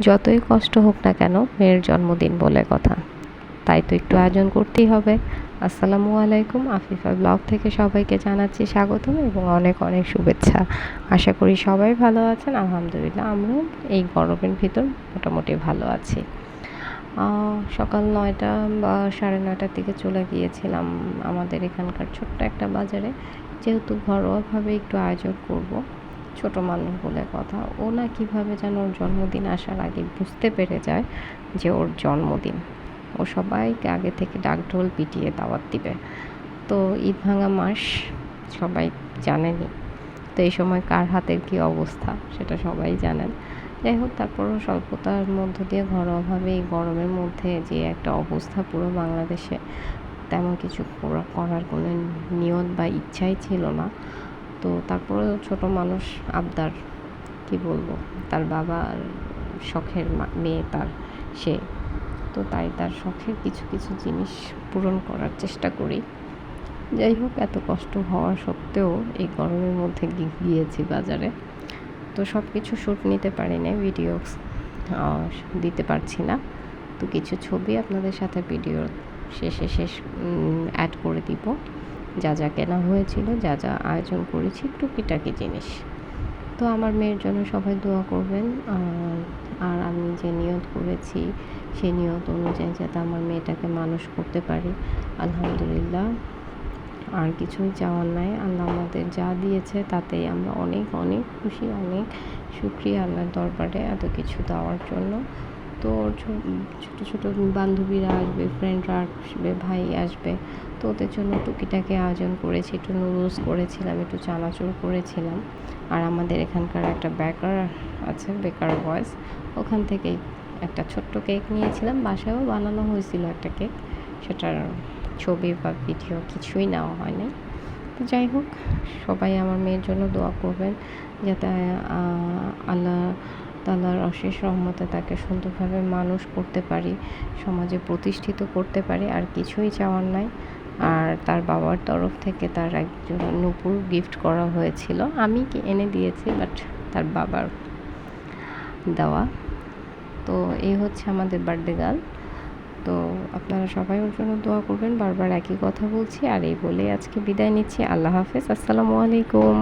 যতই কষ্ট হোক না কেন মেয়ের জন্মদিন বলে কথা, তাই তো একটু আয়োজন করতেই হবে। আসসালামু আলাইকুম, আফিফা ব্লগ থেকে সবাইকে জানাচ্ছি স্বাগতম এবং অনেক অনেক শুভেচ্ছা। আশা করি সবাই ভালো আছেন। আলহামদুলিল্লাহ আমরাও এই গরমের ভিতর মোটামুটি ভালো আছি। সকাল 9টা বা 9:30টার দিকে চলে গিয়েছিলাম আমাদের এখানকার ছোট্ট একটা বাজারে, যেহেতু ঘরোয়াভাবে একটু আয়োজন করব। ছোট মানুষ বলে কথা, ও না কীভাবে যেন ওর জন্মদিন আসার আগে বুঝতে পেরে যায় যে ওর জন্মদিন। ও সবাইকে আগে থেকে ডাকঢোল পিটিয়ে দাওয়াত দিবে। তো ঈদ ভাঙা মাস সবাই জানেনই, তো এই সময় কার হাতের কী অবস্থা সেটা সবাই জানেন। যাই হোক, তারপরও স্বল্পতার মধ্য দিয়ে ঘরোয়াভাবে এই গরমের মধ্যে যে একটা অবস্থা পুরো বাংলাদেশে, তেমন কিছু করার কোনো নিয়ত বা ইচ্ছাই ছিল না। তো তারপরেও ছোট মানুষ আবদার, কি বলবো, তার বাবার শখের মেয়ে সে তো তাই তার শখের কিছু কিছু জিনিস পূরণ করার চেষ্টা করি। যাই হোক, এত কষ্ট হওয়া সত্ত্বেও এই গরমের মধ্যে গিয়েছি বাজারে। তো সব কিছু শ্যুট নিতে পারি না, ভিডিও দিতে পারছি না। তো কিছু ছবি আপনাদের সাথে ভিডিও শেষ অ্যাড করে দিব, যা যা কেনা হয়েছিল, যা যা আয়োজন করেছি, টুকিটাকি জিনিস। তো আমার মেয়ের জন্য সবাই দোয়া করবেন। আর আমি যে নিয়ত করেছি সেই নিয়ত অনুযায়ী যাতে আমার মেয়েটাকে মানুষ করতে পারি, আলহামদুলিল্লাহ। আর কিছুই চাওয়ার নাই। আল্লাহ আমাদের যা দিয়েছে তাতেই আমরা অনেক অনেক খুশি, অনেক শুকরিয়া আল্লাহর দরবারে এত কিছু দেওয়ার জন্য। তো ছোটো ছোটো বান্ধবীরা আসবে, ফ্রেন্ডরা আসবে, ভাই আসবে। তো ওদের জন্য টুকিটাকি আয়োজন করেছি, একটু নুডলস করেছিলাম, একটু চানাচুর করেছিলাম। আর আমাদের এখানকার একটা বেকার আছে, বেকার বয়েস, ওখান থেকেই একটা ছোট্ট কেক নিয়েছিলাম। বাসায়ও বানানো হয়েছিল একটা কেক, সেটার ছবি বা ভিডিও কিছুই নেওয়া হয়নি। তো যাই হোক, সবাই আমার মেয়ের জন্য দোয়া করবেন যাতে আল্লাহ তাআলার অশেষ রহমতে তাকে সুন্দরভাবে মানুষ করতে পারি, সমাজে প্রতিষ্ঠিত করতে পারি। আর কিছুই চাওয়ার নাই। আর তার বাবার তরফ থেকে তার একজন নূপুর গিফট করা হয়েছিল, আমি কি এনে দিয়েছি, বাট তার বাবার দেওয়া। তো এই হচ্ছে আমাদের বার্থডে গার্ল। তো আপনারা সবাই ওর জন্য দোয়া করবেন, বারবার একই কথা বলছি। আর এই বলেই আজকে বিদায় নিচ্ছি। আল্লাহ হাফেজ, আসসালামু আলাইকুম।